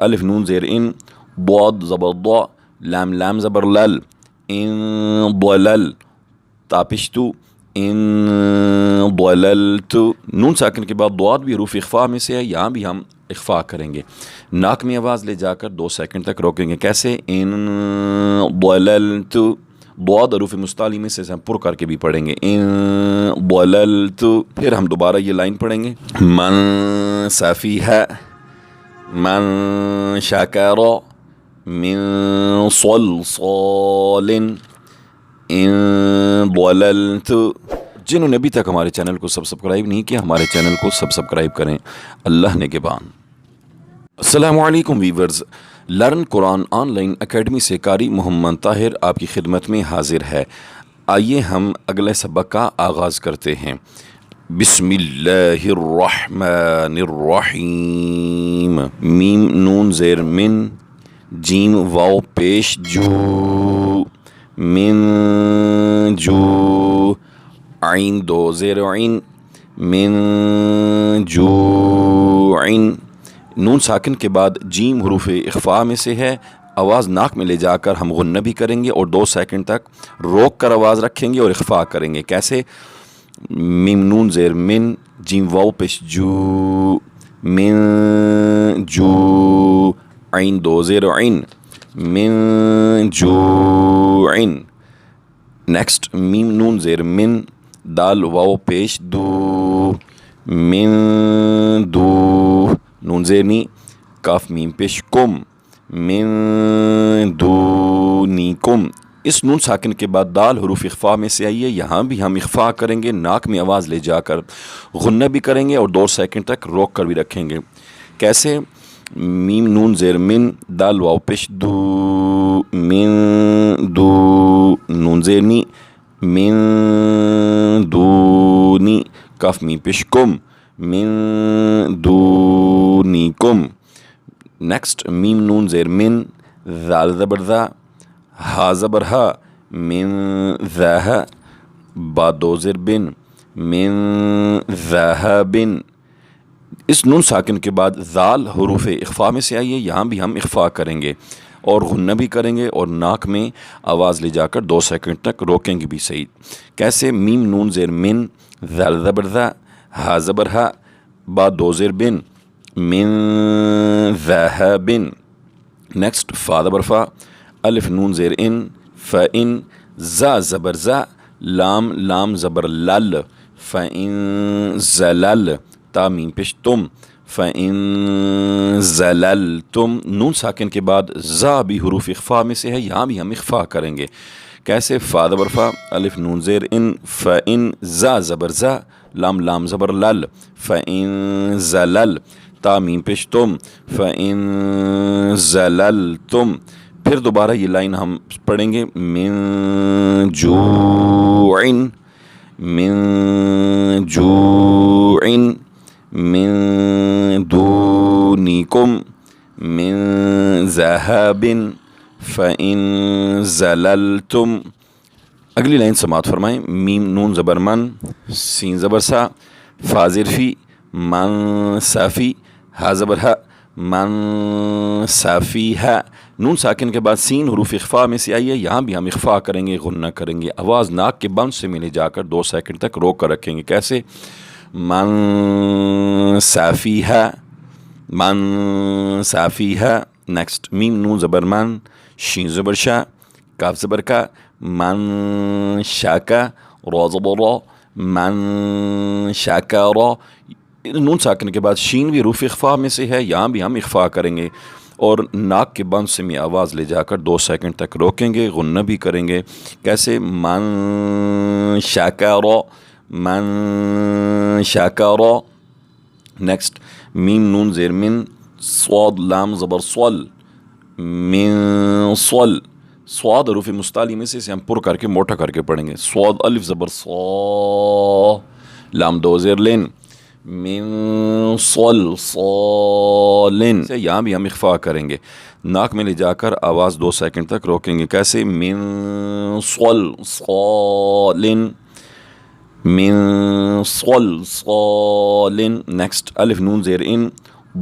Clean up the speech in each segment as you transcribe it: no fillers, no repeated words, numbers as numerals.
الف نون زیر ان، ضاد زبر ضا، لام لام زبر لل، ان ضلل، تاپشتو، ان ضللت، نون ساکن کے بعد ضاد بھی حروف اخفا میں سے ہے، یہاں بھی ہم اخفا کریں گے، ناک میں آواز لے جا کر 2 سیکنڈ تک روکیں گے، کیسے؟ ان ضللت، ضاد حروف مستعلی میں سے ہم پر کر کے بھی پڑھیں گے، ان ضللت، پھر ہم دوبارہ یہ لائن پڑھیں گے، من سفیہ، من شکر، من صلصال، ان ضللت۔ جنہوں نے ابھی تک ہمارے چینل کو سبسکرائب نہیں کیا، ہمارے چینل کو سبسکرائب کریں، اللہ نگہبان۔ السلام علیکم viewers, learn Quran on line academy سے قاری محمد طاہر آپ کی خدمت میں حاضر ہے۔ آئیے ہم اگلے سبق کا آغاز کرتے ہیں۔ بسم اللہ الرحمن الرحیم، میم نون زیر من، جیم واو پیش جو، من جو، عین 2 زیر عین، من جوعن، نون ساکن کے بعد جیم حروف اخفاء میں سے ہے، آواز ناک میں لے جا کر ہم غنہ بھی کریں گے اور 2 سیکنڈ تک روک کر آواز رکھیں گے اور اخفاء کریں گے، کیسے؟ میم نون زیر من، جیم واو پیش جو، من جو، عین 2 زیر عین، من جوعن۔ نیکسٹ میم نون زیر من، دال واو پیش دو، من دو، نون زیر نی، کاف میم پیش کم، من دونکم۔ اس نون ساکن کے بعد دال حروف اخفاء میں سے آئی ہے، یہاں بھی ہم اخفاء کریں گے، ناک میں آواز لے جا کر غنہ بھی کریں گے اور 2 سیکنڈ تک روک کر بھی رکھیں گے، کیسے؟ میم نون زیر من، دال واو پیش دو، من دو، نون زیر نی، من دونی، کاف میم پیش کم، من دونکم۔ نیکسٹ میم نون زیر من، ذال زبر ذا، ہا زبر ہا، من ذاہا، با 2 زیر بن، من ذاہبن۔ اس نون ساکن کے بعد ذال حروف اخفاء میں سے آئی ہے، یہاں بھی ہم اخفاء کریں گے اور غنہ بھی کریں گے اور ناک میں آواز لے جا کر 2 سیکنڈ تک روکیں گے بھی صحیح، کیسے؟ میم نون زیر من، ذال زبر ذا، ہا زبر ہا، با 2 زیر بن، من ذاہبن۔ نیکسٹ فا زبر فا، الف نون زیر ان، فإن، زا زبر زا، لام لام زبر لل، فإن زلل، تا میم پیش تم، فإن زللتم، نون ساکن کے بعد زا بھی حروف اخفاء میں سے ہے، یہاں بھی ہم اخفاء کریں گے، کیسے؟ فا زبر فا، الف نون زیر ان، فإن، زا زبر زا، لام لام زبر لل، فإن زلل، تا میم پیش تم، فإن زللتم۔ پھر دوبارہ یہ لائن ہم پڑھیں گے، من جوعن، من جوعن، من دونکم، من ذہب، فإن زللتم۔ اگلی لائن سماعت فرمائیں، میم نون زبر من، سین زبر سا، فا زیر فی، من صافی، ہا زبر ہا، من صافیہ، نون ساکن کے بعد سین حروف اخفاء میں سے آئی ہے، یہاں بھی ہم اخفاء کریں گے، غنہ کریں گے، آواز ناک کے بند سے ملے جا کر 2 سیکنڈ تک روک کر رکھیں گے، کیسے؟ من صافیہ، من صافیہ۔ نیکسٹ میم نون زبر من، شین زبر شا، کاف زبر کا، من شاکا، را زبر را، من شاکارا، نون ساکن کے بعد شین بھی حروف اخفاء میں سے ہے، یہاں بھی ہم اخفاء کریں گے اور ناک کے بند سے میں آواز لے جا کر 2 سیکنڈ تک روکیں گے، غنہ بھی کریں گے، کیسے؟ من شاکارا، من شاکارا۔ نیکسٹ میم نون زیر من، صاد لام زبر صل، من صل، صاد حروف مستعلی میں سے ہم پر کر کے موٹا کر کے پڑھیں گے، صاد الف زبر صا، لام 2 زیر لین، من صلصال، یہاں بھی ہم اخفاء کریں گے، ناک میں لے جا کر آواز 2 سیکنڈ تک روکیں گے، کیسے؟ من صلصال، من صلصال۔ نیکسٹ الف نون زیر ان،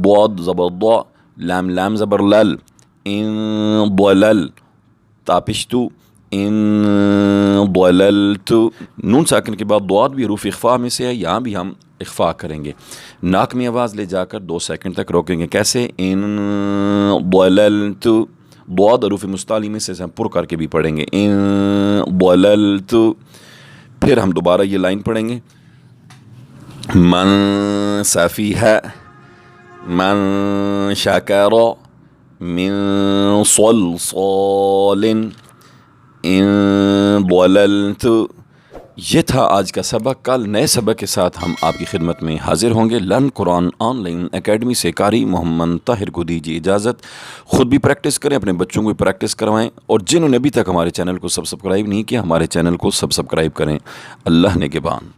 ضاد زبر ضا، لام لام زبر لل، ان ضلل، تاپشتو، ان ضللت، نون ساکن کے بعد ضاد بھی حروف اخفاء میں سے ہے، یہاں بھی ہم اخفاء کریں گے، ناک میں آواز لے جا کر 2 سیکنڈ تک روکیں گے، کیسے؟ ان ضللت، ضاد حروف مستعلی میں سے ہم پر کر کے بھی پڑھیں گے، ان ضللت، پھر ہم دوبارہ یہ لائن پڑھیں گے، من سفیہ، من شکر، من صلصال، ان ضللت۔ یہ تھا آج کا سبق، کل نئے سبق کے ساتھ ہم آپ کی خدمت میں حاضر ہوں گے۔ Learn Quran on line academy سے قاری محمد طاہر کو دیجیے اجازت، خود بھی پریکٹس کریں، اپنے بچوں کو بھی پریکٹس کروائیں، اور جنہوں نے ابھی تک ہمارے چینل کو سبسکرائب نہیں کیا، ہمارے چینل کو سبسکرائب کریں۔ اللہ نگہبان۔